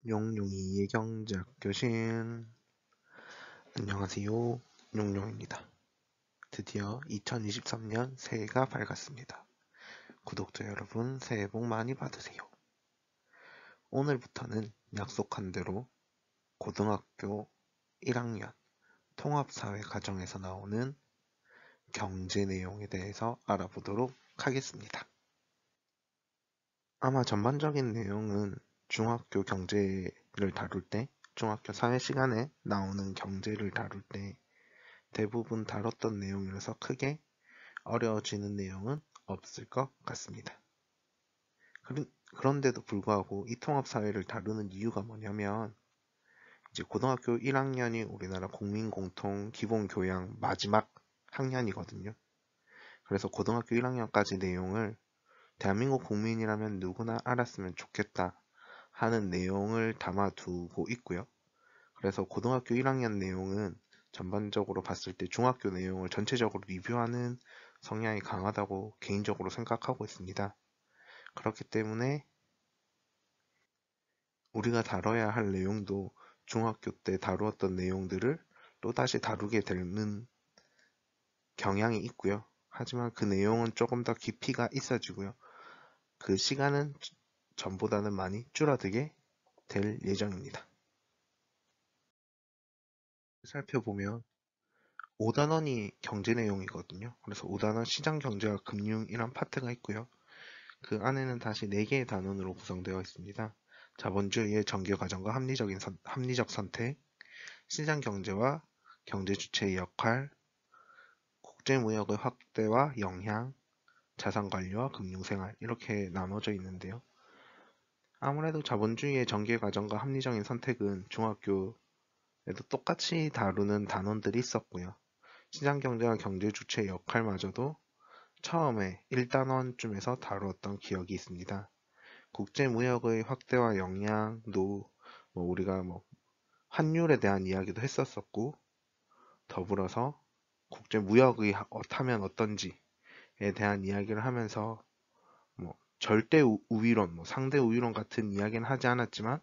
용용이의 경제학 교실. 안녕하세요. 용용입니다. 드디어 2023년 새해가 밝았습니다. 구독자 여러분, 새해 복 많이 받으세요. 오늘부터는 약속한 대로 고등학교 1학년 통합사회 과정에서 나오는 경제 내용에 대해서 알아보도록 하겠습니다. 아마 전반적인 내용은 중학교 경제를 다룰 때, 중학교 사회 시간에 나오는 경제를 다룰 때 대부분 다뤘던 내용이라서 크게 어려워지는 내용은 없을 것 같습니다. 그런데도 불구하고 이 통합사회를 다루는 이유가 뭐냐면, 이제 고등학교 1학년이 우리나라 국민공통 기본교양 마지막 학년이거든요. 그래서 고등학교 1학년까지 내용을 대한민국 국민이라면 누구나 알았으면 좋겠다 하는 내용을 담아두고 있고요. 그래서 고등학교 1학년 내용은 전반적으로 봤을 때 중학교 내용을 전체적으로 리뷰하는 성향이 강하다고 개인적으로 생각하고 있습니다. 그렇기 때문에 우리가 다뤄야 할 내용도 중학교 때 다루었던 내용들을 또다시 다루게 되는 경향이 있고요. 하지만 그 내용은 조금 더 깊이가 있어지고요. 그 시간은 전보다는 많이 줄어들게 될 예정입니다. 살펴보면 5단원이 경제 내용이거든요. 그래서 5단원 시장 경제와 금융이란 파트가 있고요. 그 안에는 다시 4개의 단원으로 구성되어 있습니다. 자본주의의 전개 과정과 합리적 선택, 시장 경제와 경제 주체의 역할, 국제무역의 확대와 영향, 자산 관리와 금융생활 이렇게 나눠져 있는데요. 아무래도 자본주의의 전개 과정과 합리적인 선택은 중학교에도 똑같이 다루는 단원들이 있었고요. 시장 경제와 경제 주체의 역할마저도 처음에 1단원쯤에서 다루었던 기억이 있습니다. 국제무역의 확대와 영향도 우리가 환율에 대한 이야기도 했었었고, 더불어서 국제무역의 하면 어떤지에 대한 이야기를 하면서 절대 우위론, 상대 우위론 같은 이야기는 하지 않았지만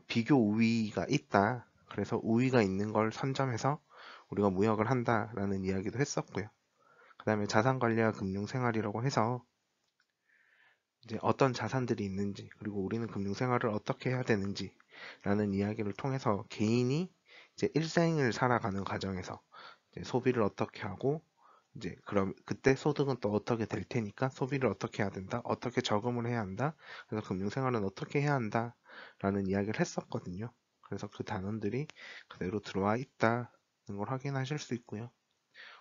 비교 우위가 있다. 그래서 우위가 있는 걸 선점해서 우리가 무역을 한다라는 이야기도 했었고요. 그 다음에 자산관리와 금융생활이라고 해서 이제 어떤 자산들이 있는지, 그리고 우리는 금융생활을 어떻게 해야 되는지 라는 이야기를 통해서 개인이 이제 일생을 살아가는 과정에서 이제 소비를 어떻게 하고, 이제 그럼 그때 소득은 또 어떻게 될 테니까 소비를 어떻게 해야 된다, 어떻게 저금을 해야 한다, 그래서 금융생활은 어떻게 해야 한다 라는 이야기를 했었거든요. 그래서 그 단원들이 그대로 들어와 있다는 걸 확인하실 수 있고요.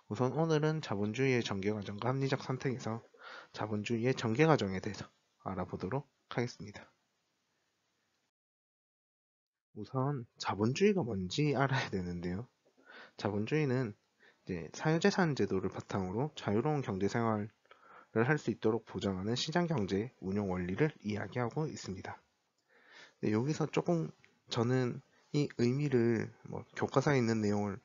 우선 오늘은 자본주의의 전개 과정과 합리적 선택에서 자본주의의 전개 과정에 대해서 알아보도록 하겠습니다. 우선 자본주의가 뭔지 알아야 되는데요. 자본주의는 이제 사유재산 제도를 바탕으로 자유로운 경제생활을 할 수 있도록 보장하는 시장경제 운용 원리를 이야기하고 있습니다. 여기서 조금 저는 이 의미를 교과서에 있는 내용을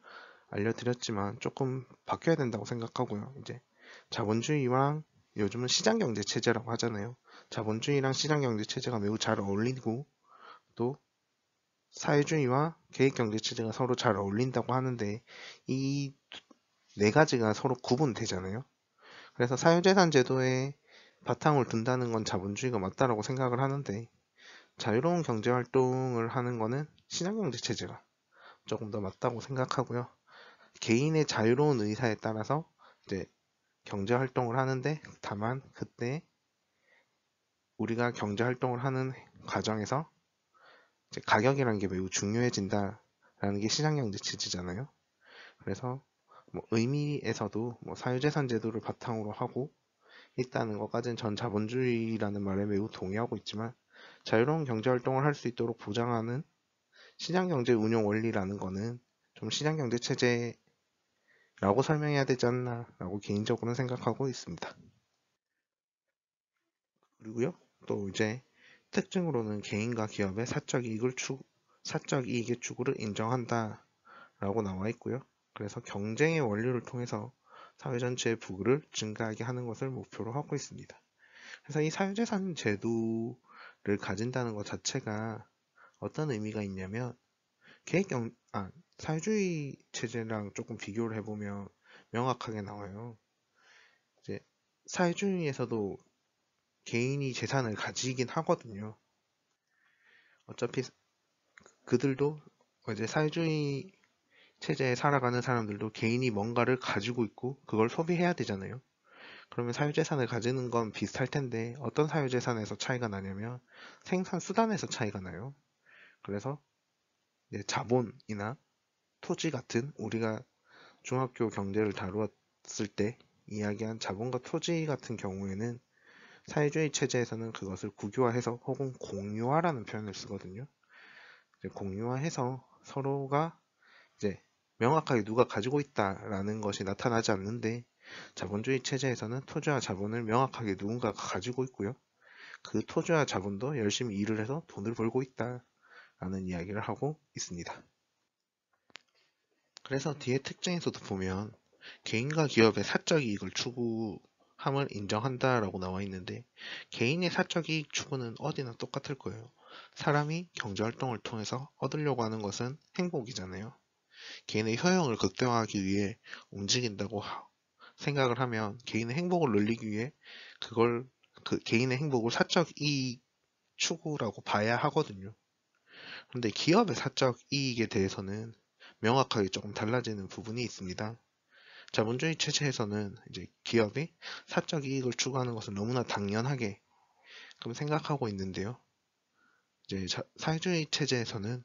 알려드렸지만 조금 바뀌어야 된다고 생각하고요. 이제 자본주의랑 요즘은 시장경제 체제라고 하잖아요. 자본주의랑 시장경제 체제가 매우 잘 어울리고, 또 사회주의와 계획경제 체제가 서로 잘 어울린다고 하는데, 이 네 가지가 서로 구분되잖아요. 그래서 사유재산 제도에 바탕을 둔다는 건 자본주의가 맞다라고 생각을 하는데, 자유로운 경제활동을 하는 거는 시장경제 체제가 조금 더 맞다고 생각하고요. 개인의 자유로운 의사에 따라서 이제 경제활동을 하는데, 다만 그때 우리가 경제활동을 하는 과정에서 이제 가격이라는 게 매우 중요해진다라는 게 시장경제 체제잖아요. 그래서 의미에서도 사유재산 제도를 바탕으로 하고 있다는 것까지는 전 자본주의라는 말에 매우 동의하고 있지만, 자유로운 경제활동을 할 수 있도록 보장하는 시장경제 운용 원리라는 거는 좀 시장경제 체제라고 설명해야 되지 않나라고 개인적으로는 생각하고 있습니다. 그리고요, 또 이제 특징으로는 개인과 기업의 사적 이익의 추구를 인정한다라고 나와 있고요. 그래서 경쟁의 원리를 통해서 사회 전체의 부를 증가하게 하는 것을 목표로 하고 있습니다. 그래서 이 사유재산 제도를 가진다는 것 자체가 어떤 의미가 있냐면 사회주의 체제랑 조금 비교를 해보면 명확하게 나와요. 이제 사회주의에서도 개인이 재산을 가지긴 하거든요. 어차피 그들도 이제 사회주의 체제에 살아가는 사람들도 개인이 뭔가를 가지고 있고 그걸 소비해야 되잖아요. 그러면 사유재산을 가지는 건 비슷할 텐데 어떤 사유재산에서 차이가 나냐면 생산 수단에서 차이가 나요. 그래서 이제 자본이나 토지 같은 우리가 중학교 경제를 다루었을 때 이야기한 자본과 토지 같은 경우에는 사회주의 체제에서는 그것을 국유화해서 혹은 공유화라는 표현을 쓰거든요. 이제 공유화해서 서로가 이제 명확하게 누가 가지고 있다라는 것이 나타나지 않는데 자본주의 체제에서는 토지와 자본을 명확하게 누군가가 가지고 있고요. 그 토지와 자본도 열심히 일을 해서 돈을 벌고 있다라는 이야기를 하고 있습니다. 그래서 뒤에 특징에서도 보면 개인과 기업의 사적 이익을 추구함을 인정한다라고 나와 있는데 개인의 사적 이익 추구는 어디나 똑같을 거예요. 사람이 경제활동을 통해서 얻으려고 하는 것은 행복이잖아요. 개인의 효용을 극대화하기 위해 움직인다고 생각을 하면 개인의 행복을 늘리기 위해 그 개인의 행복을 사적 이익 추구라고 봐야 하거든요. 그런데 기업의 사적 이익에 대해서는 명확하게 조금 달라지는 부분이 있습니다. 자본주의 체제에서는 이제 기업이 사적 이익을 추구하는 것을 너무나 당연하게 그럼 생각하고 있는데요. 이제 사회주의 체제에서는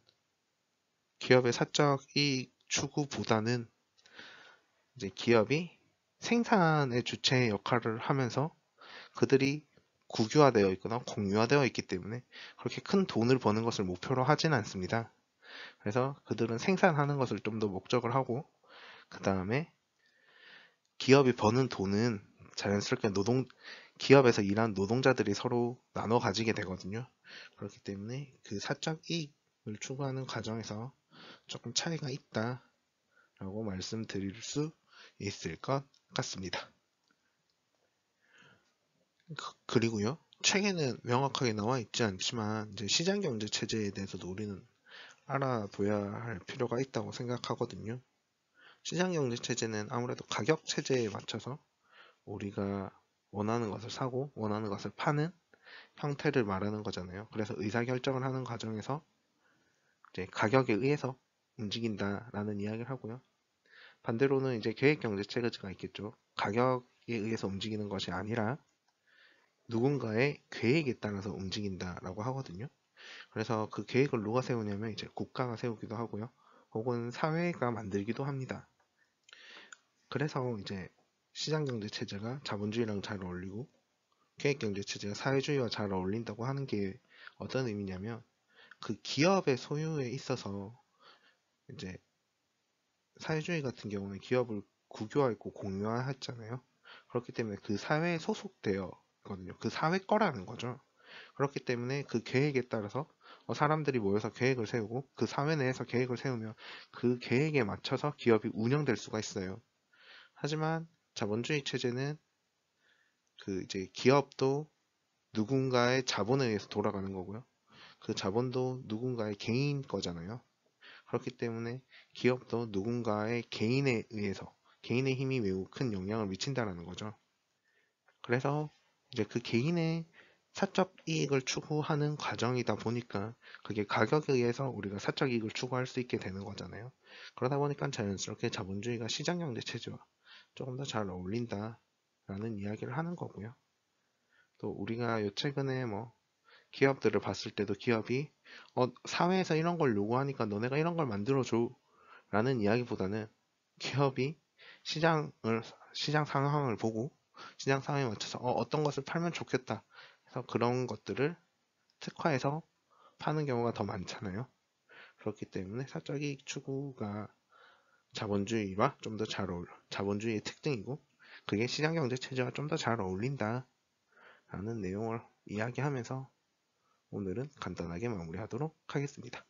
기업의 사적 이익 추구보다는 이제 기업이 생산의 주체의 역할을 하면서 그들이 국유화되어 있거나 공유화되어 있기 때문에 그렇게 큰 돈을 버는 것을 목표로 하진 않습니다. 그래서 그들은 생산하는 것을 좀 더 목적을 하고 그 다음에 기업이 버는 돈은 자연스럽게 기업에서 일하는 노동자들이 서로 나눠 가지게 되거든요. 그렇기 때문에 그 사적 이익을 추구하는 과정에서 조금 차이가 있다라고 말씀드릴 수 있을 것 같습니다. 그리고요, 책에는 명확하게 나와 있지 않지만 이제 시장경제 체제에 대해서도 우리는 알아둬야 할 필요가 있다고 생각하거든요. 시장경제 체제는 아무래도 가격 체제에 맞춰서 우리가 원하는 것을 사고 원하는 것을 파는 형태를 말하는 거잖아요. 그래서 의사결정을 하는 과정에서 이제 가격에 의해서 움직인다라는 이야기를 하고요. 반대로는 이제 계획경제 체제가 있겠죠. 가격에 의해서 움직이는 것이 아니라 누군가의 계획에 따라서 움직인다라고 하거든요. 그래서 그 계획을 누가 세우냐면 이제 국가가 세우기도 하고요. 혹은 사회가 만들기도 합니다. 그래서 이제 시장경제 체제가 자본주의랑 잘 어울리고 계획경제 체제가 사회주의와 잘 어울린다고 하는 게 어떤 의미냐면 그 기업의 소유에 있어서 이제 사회주의 같은 경우는 기업을 국유화했고 공유화했잖아요. 그렇기 때문에 그 사회에 소속되어 있거든요. 그 사회 거라는 거죠. 그렇기 때문에 그 계획에 따라서 사람들이 모여서 계획을 세우고 그 사회 내에서 계획을 세우면 그 계획에 맞춰서 기업이 운영될 수가 있어요. 하지만 자본주의 체제는 그 이제 기업도 누군가의 자본에 의해서 돌아가는 거고요. 그 자본도 누군가의 개인 거잖아요. 그렇기 때문에 기업도 누군가의 개인에 의해서 개인의 힘이 매우 큰 영향을 미친다라는 거죠. 그래서 이제 그 개인의 사적 이익을 추구하는 과정이다 보니까 그게 가격에 의해서 우리가 사적 이익을 추구할 수 있게 되는 거잖아요. 그러다 보니까 자연스럽게 자본주의가 시장경제 체제와 조금 더 잘 어울린다라는 이야기를 하는 거고요. 또 우리가 요 최근에 뭐 기업들을 봤을 때도 기업이 사회에서 이런 걸 요구하니까 너네가 이런 걸 만들어줘 라는 이야기보다는 기업이 시장 상황을 보고 시장 상황에 맞춰서 어떤 것을 팔면 좋겠다 해서 그런 것들을 특화해서 파는 경우가 더 많잖아요. 그렇기 때문에 사적 이익 추구가 자본주의와 좀 더 잘 어울려 자본주의의 특징이고 그게 시장경제 체제와 좀 더 잘 어울린다 라는 내용을 이야기하면서 오늘은 간단하게 마무리하도록 하겠습니다.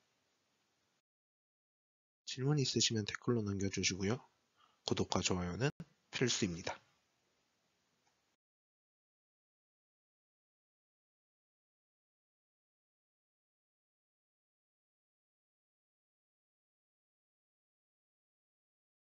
질문 있으시면 댓글로 남겨주시고요. 구독과 좋아요는 필수입니다.